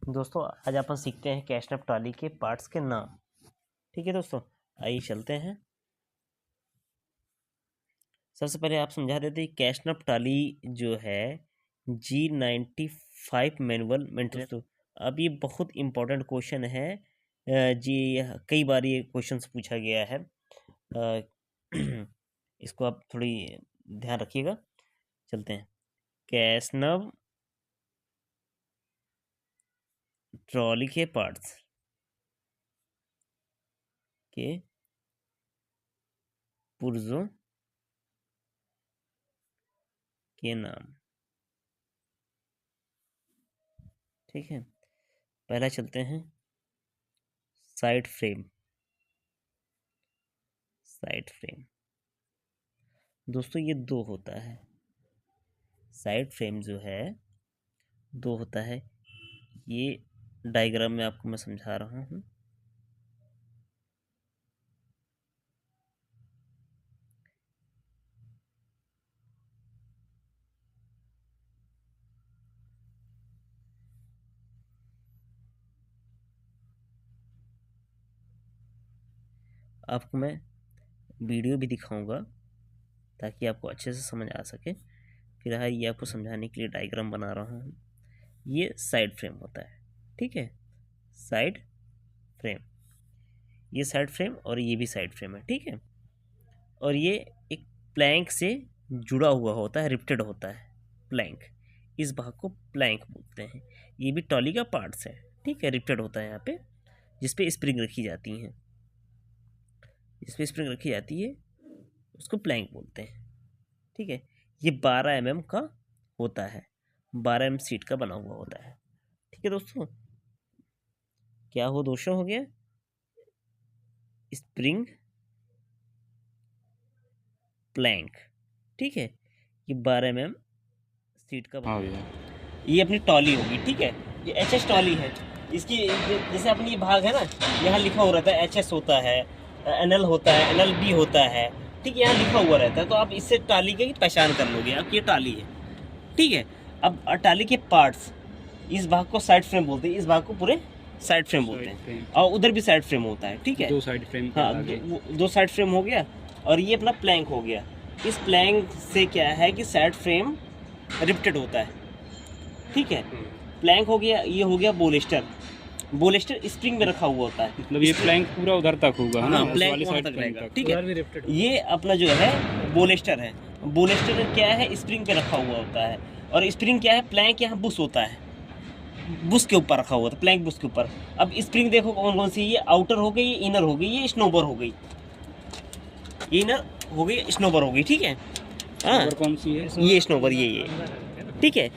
दोस्तों आज अपन सीखते हैं कैशनप ट्रॉली के पार्ट्स के नाम। ठीक है दोस्तों, आइए चलते हैं। सबसे पहले आप समझा देते हैं कैशनप ट्रॉली जो है G95 मैनुअल मेंटेनेंस। दोस्तों अब ये बहुत इंपॉर्टेंट क्वेश्चन है जी, कई बार ये क्वेश्चन पूछा गया है। इसको आप थोड़ी ध्यान रखिएगा। चलते हैं, कैशनप ट्रॉली के पार्ट्स के पुर्जों के नाम। ठीक है, पहला चलते हैं साइड फ्रेम। साइड फ्रेम दोस्तों ये दो होता है। साइड फ्रेम जो है दो होता है। ये डायग्राम में आपको मैं समझा रहा हूँ। आपको मैं वीडियो भी दिखाऊंगा ताकि आपको अच्छे से समझ आ सके। फिलहाल ये आपको समझाने के लिए डायग्राम बना रहा हूँ। ये साइड फ्रेम होता है। ठीक है, साइड फ्रेम, ये साइड फ्रेम और ये भी साइड फ्रेम है। ठीक है, और ये एक प्लैंक से जुड़ा हुआ होता है, रिप्टेड होता है प्लैंक। इस भाग को प्लैंक बोलते हैं। ये भी ट्रॉली का पार्ट्स है। ठीक है, रिप्टेड होता है यहाँ पे, जिसपे स्प्रिंग रखी जाती हैं। जिसपे स्प्रिंग रखी जाती है उसको प्लैंक बोलते हैं। ठीक है, ये 12 mm का होता है, 12 mm सीट का बना हुआ होता है। ठीक है दोस्तों, क्या हो दोस्तों, हो गया स्प्रिंग प्लैंक। ठीक है, ये 12 mm सीट का बना हुआ है। ये अपनी ट्रॉली होगी। ठीक है, ये HS ट्रॉली है। इसकी जैसे अपनी ये भाग है ना, यहाँ लिखा हुआ रहता है HS होता है, NL होता है, NLB होता है। ठीक है, यहाँ लिखा हुआ रहता है, तो आप इससे ट्रॉली की पहचान कर लोगे आप, ये ट्रॉली है। ठीक है, अब ट्रॉली के पार्ट्स, इस भाग को साइड फ्रेम बोलते हैं, इस भाग को पूरे साइड फ्रेम बोलते हैं, और उधर भी साइड फ्रेम होता है। ठीक है, दो साइड फ्रेम। हाँ, दो साइड फ्रेम हो गया। और ये अपना प्लैंक हो गया। इस प्लैंक से क्या है कि साइड फ्रेम रिप्टेड होता है। ठीक है, प्लैंक हो गया। ये हो गया बोलेस्टर। बोलेस्टर स्प्रिंग में रखा हुआ होता है, मतलब ये प्लैंक पूरा उधर तक होगा, है ना? हाँ, प्लैंक वहाँ तक रहेगा। ठीक है, ये अपना जो है बोलेस्टर है। बोलेस्टर क्या है, स्प्रिंग पे रखा हुआ होता है। और स्प्रिंग क्या है, प्लैंक यहाँ बुश होता है, बुश के ऊपर रखा हुआ था, प्लैंक बुश के ऊपर। अब स्प्रिंग देखो कौन कौन सी, ये आउटर हो गई, ये इनर हो गई, ये स्नोबर हो गई, ये इनर हो गई, स्नोबर हो गई। ठीक है, हाँ, कौन सी है? ये स्नोबर, ये ठीक है।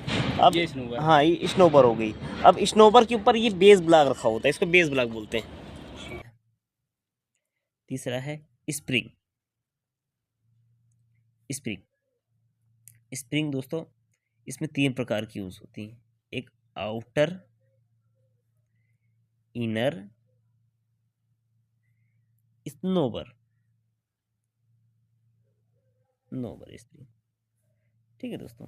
अब ये स्नोबर, हाँ, ये स्नोबर हो गई। अब स्नोबर के ऊपर ये बेस ब्लॉक रखा होता है, इसको बेस ब्लॉक बोलते हैं। तीसरा है स्प्रिंग। स्प्रिंग स्प्रिंग दोस्तों इसमें 3 प्रकार की यूज होती है। एक आउटर, इनर, स्नोबर, नोबर स्प्रिंग। ठीक है दोस्तों,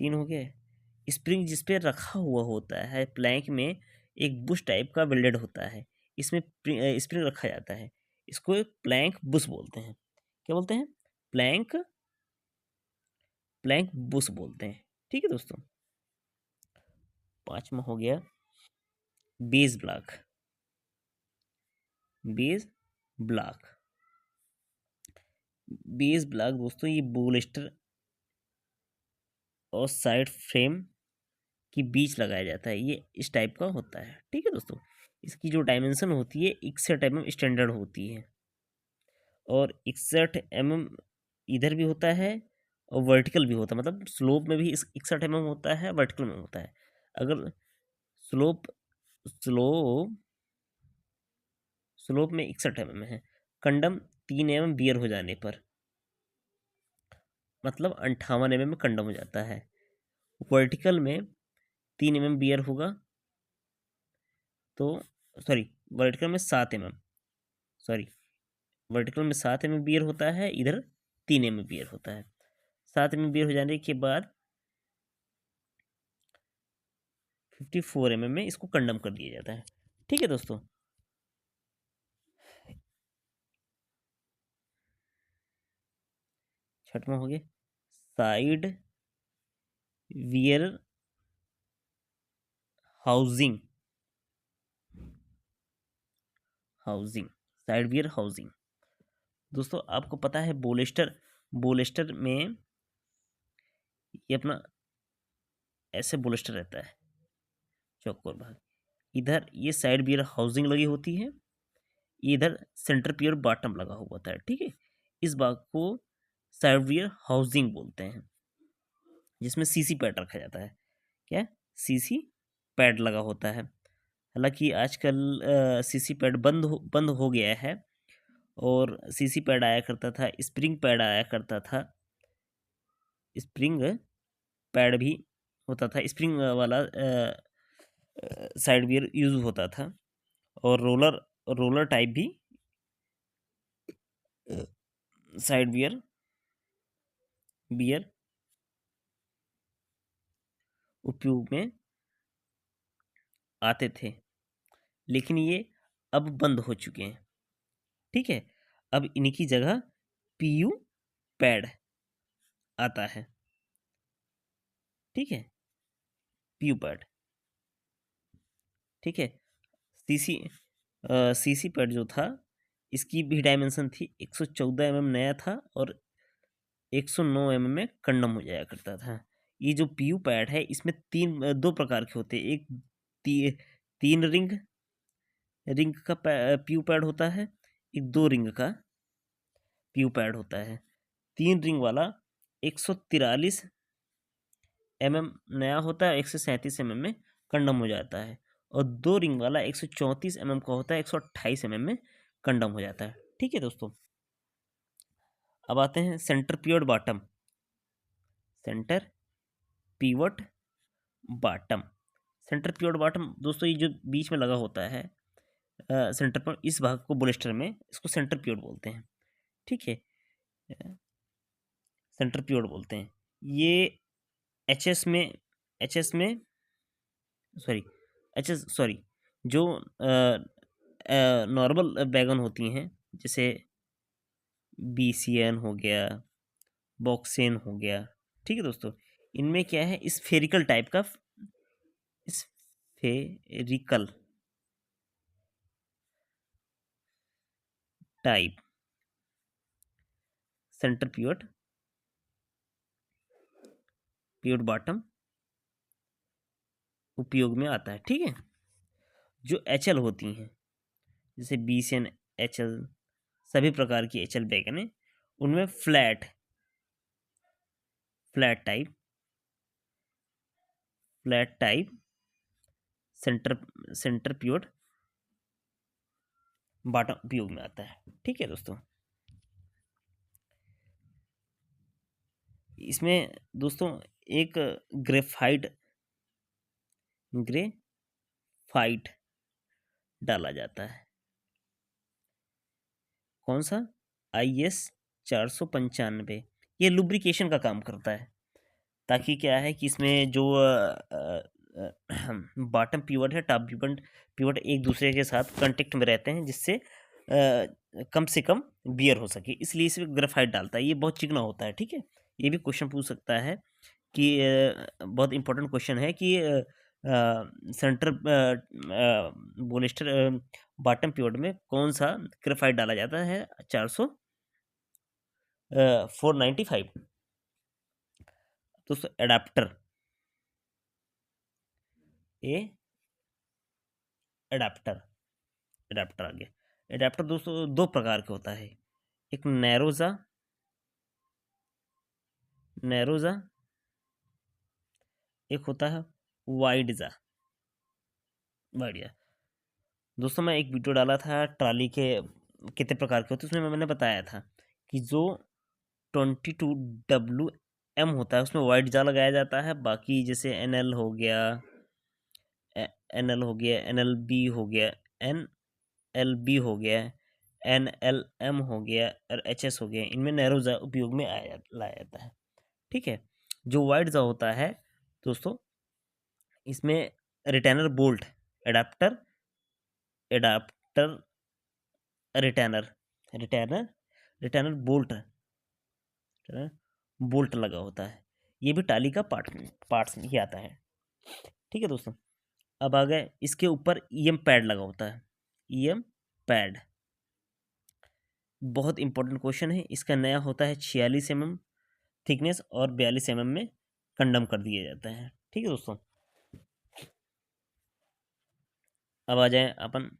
3 हो गए। स्प्रिंग जिसपे रखा हुआ होता है, प्लैंक में एक बुश टाइप का वेल्डेड होता है, इसमें स्प्रिंग रखा जाता है, इसको एक प्लैंक बुश बोलते हैं। क्या बोलते हैं? प्लैंक प्लैंक बुश बोलते हैं। ठीक है दोस्तों, 5वां हो गया base block. Base block base block दोस्तों ये बोलेस्टर और साइड फ्रेम के बीच लगाया जाता है, ये इस टाइप का होता है। ठीक है दोस्तों, इसकी जो डायमेंशन होती है 61 mm स्टैंडर्ड होती है, और 61 mm इधर भी होता है और वर्टिकल भी होता है। मतलब स्लोप में भी 61 mm होता है, वर्टिकल में होता है। अगर स्लोप स्लोप स्लोप में 61 mm है, कंडम 3 mm बियर हो जाने पर, मतलब 58 mm में कंडम हो जाता है। वर्टिकल में 3 mm बियर होगा तो, सॉरी, वर्टिकल में 7 mm, सॉरी, वर्टिकल में 7 mm बियर होता है, इधर 3 mm बियर होता है। 7 mm बियर हो जाने के बाद 54 mm में इसको कंडम कर दिया जाता है। ठीक है दोस्तों। छठवां हो गया side wear housing. Side wear housing दोस्तों, आपको पता है बोलेस्टर में ये अपना ऐसे बोलेस्टर रहता है चौकोर भाग, इधर ये साइड बियर हाउसिंग लगी होती है, इधर सेंटर पियर बॉटम लगा हुआ होता है। ठीक है, इस भाग को साइड बियर हाउसिंग बोलते हैं, जिसमें सीसी पैड रखा जाता है। क्या? सीसी पैड लगा होता है। हालांकि आजकल सीसी पैड बंद हो गया है, और सीसी पैड आया करता था, स्प्रिंग पैड आया करता था। स्प्रिंग पैड भी होता था, स्प्रिंग वाला साइड बियर यूज होता था, और रोलर टाइप भी साइड बियर उपयोग में आते थे, लेकिन ये अब बंद हो चुके हैं। ठीक है, अब इनकी जगह पीयू पैड आता है। ठीक है, पीयू पैड। ठीक है, सीसी पैड जो था, इसकी भी डायमेंशन थी 114 mm नया था, और 109 mm में कंडम हो जाया करता था। ये जो पीयू पैड है, इसमें दो प्रकार के होते हैं। एक ती, 3 रिंग का पीयू पैड होता है, एक 2 रिंग का पीयू पैड होता है। 3 रिंग वाला 143 mm नया होता है, 137 mm में कंडम हो जाता है, और 2 रिंग वाला 134 mm का होता है, 128 mm में कंडम हो जाता है। ठीक है दोस्तों, अब आते हैं centre pivot bottom. Centre pivot bottom centre pivot bottom दोस्तों, ये जो बीच में लगा होता है सेंटर पर, इस भाग को बोलेस्टर में इसको सेंटर पिवट बोलते हैं। ठीक है, सेंटर पिवट बोलते हैं। ये एचएस में सॉरी जो नॉर्मल बैगन होती हैं, जैसे बीसीएन हो गया, बॉक्सेन हो गया। ठीक है दोस्तों, इनमें क्या है, स्फेरिकल टाइप का spherical type centre pivot bottom उपयोग में आता है। ठीक है, जो एचएल होती हैं, जैसे बीसीएन एचएल, सभी प्रकार की एचएल बैगन है, उनमें flat type centre pivot bottom उपयोग में आता है। ठीक है दोस्तों, इसमें दोस्तों एक ग्रेफाइट डाला जाता है। कौन सा? IS 495। ये लुब्रिकेशन का काम करता है, ताकि क्या है कि इसमें जो बॉटम पिवट है, टॉप पिवट एक दूसरे के साथ कांटेक्ट में रहते हैं, जिससे कम से कम बियर हो सके, इसलिए इसमें ग्रेफाइट डालता है। ये बहुत चिकना होता है। ठीक है, ये भी क्वेश्चन पूछ सकता है कि बहुत इंपॉर्टेंट क्वेश्चन है कि सेंटर बोलेस्टर बॉटम पिवट में कौन सा ग्रेफाइट डाला जाता है? 495। दोस्तों एडाप्टर एडाप्टर आ गया। एडाप्टर दोस्तों दो प्रकार का होता है, एक नैरोजा, एक होता है वाइडजा। बढ़िया दोस्तों, मैं एक वीडियो डाला था ट्राली के कितने प्रकार के होते हैं, उसमें मैंने बताया था कि जो 22WM होता है, उसमें वाइड जा लगाया जाता है। बाकी जैसे NL हो गया, NLB हो गया, NLB हो गया, NLM हो गया, और HS हो गया, इनमें नैरोजा उपयोग में लाया जाता है। ठीक है, जो वाइड जा होता है दोस्तों, इसमें retainer bolt, adapter, adapter retainer, retainer, retainer bolt, bolt लगा होता है, ये भी टाली का पार्ट्स में ही आता है। ठीक है दोस्तों, अब आ गए इसके ऊपर ईएम पैड लगा होता है, ईएम पैड बहुत इंपॉर्टेंट क्वेश्चन है। इसका नया होता है 46 mm थिकनेस और 42 mm में कंडम कर दिया जाता है। ठीक है दोस्तों, अब आ जाए अपन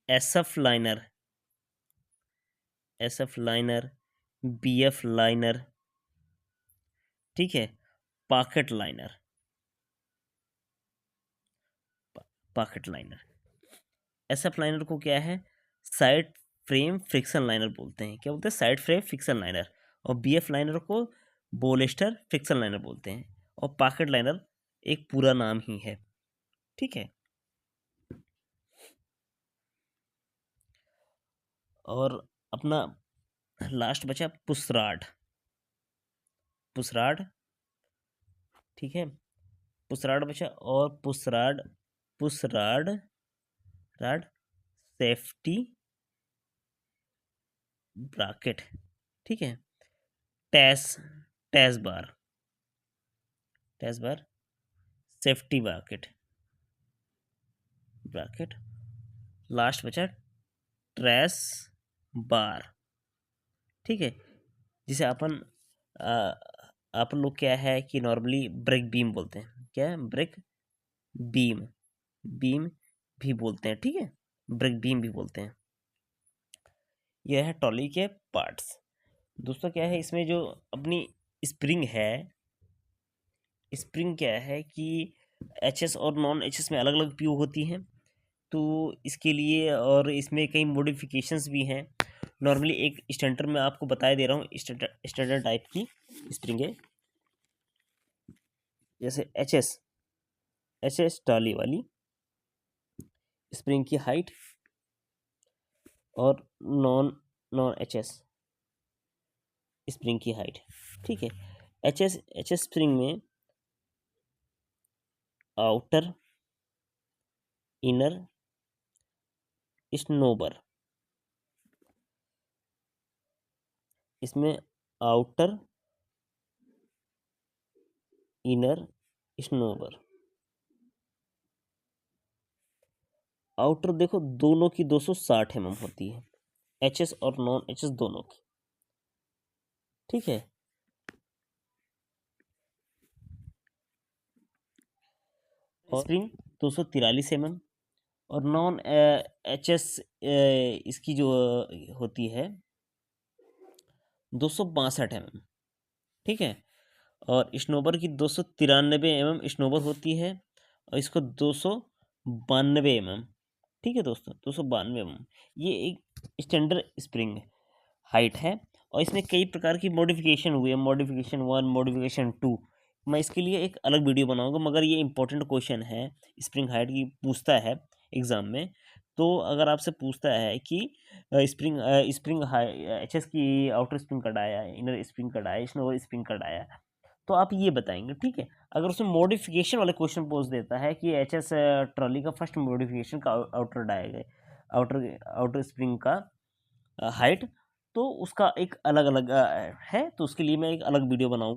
SF liner, SF liner, BF liner, ठीक है, pocket liner, pocket liner. SF liner को क्या है, साइड फ्रेम फ्रिक्शन लाइनर बोलते हैं। क्या बोलते हैं, साइड फ्रेम फ्रिक्शन लाइनर। और बीएफ लाइनर को बोलेस्टर फ्रिक्शन लाइनर बोलते हैं। और पॉकेट लाइनर एक पूरा नाम ही है। ठीक है, और अपना लास्ट बचा पुसराड, पुसराड, ठीक है, पुसराड बचा। और pushrod, pushrod rod safety bracket, ठीक है, टैस, टैस बार, टैस बार सेफ्टी ब्रैकेट, ब्रैकेट। लास्ट बचा ट्रेस बार, ठीक है, जिसे अपन अपन लोग क्या है कि नॉर्मली ब्रेक बीम बोलते हैं। क्या है, ब्रेक बीम, बीम भी बोलते हैं। ठीक है, ब्रेक बीम भी बोलते हैं। यह है ट्रॉली के पार्ट्स। दोस्तों क्या है, इसमें जो अपनी स्प्रिंग है, स्प्रिंग क्या है कि एचएस और नॉन एचएस में अलग अलग पीओ होती हैं, तो इसके लिए और इसमें कई मॉडिफिकेशंस भी हैं। नॉर्मली एक स्टैंडर्ड में आपको बताया दे रहा हूँ, स्टैंडर्ड टाइप की स्प्रिंग है, जैसे एचएस, एचएस ट्रॉली वाली स्प्रिंग की हाइट, और नॉन नॉन एचएस स्प्रिंग की हाइट। ठीक है, एचएस एचएस स्प्रिंग में आउटर, इनर, स्नोबर, इसमें आउटर, इनर, स्नोबर। आउटर देखो दोनों की 260 mm होती है, एचएस और नॉन एचएस दोनों की। ठीक है, और स्प्रिंग 243 mm, और नॉन एचएस इसकी जो होती है 262 mm। ठीक है, और स्नोबर की 293 mm स्नोबर होती है, और इसको 292 mm। ठीक है दोस्तों, 292 mm ये एक स्टैंडर्ड स्प्रिंग हाइट है। और इसमें कई प्रकार की मॉडिफिकेशन हुई है, मॉडिफिकेशन 1, मॉडिफिकेशन 2। मैं इसके लिए एक अलग वीडियो बनाऊंगा, मगर ये इंपॉर्टेंट क्वेश्चन है, स्प्रिंग हाइट की पूछता है एग्ज़ाम में। तो अगर आपसे पूछता है कि स्प्रिंग स्प्रिंग एच एस की आउटर स्प्रिंग कट आया, इनर स्प्रिंग कट आया, स्नोवर स्प्रिंग कट आया, तो आप ये बताएंगे। ठीक है, अगर उसमें मॉडिफिकेशन वाले क्वेश्चन पूछ देता है कि एच एस ट्रॉली का फर्स्ट मॉडिफिकेशन का आउटर डायगा, आउटर आउटर स्प्रिंग का हाइट, तो उसका एक अलग अलग है, तो उसके लिए मैं एक अलग वीडियो बनाऊंगा।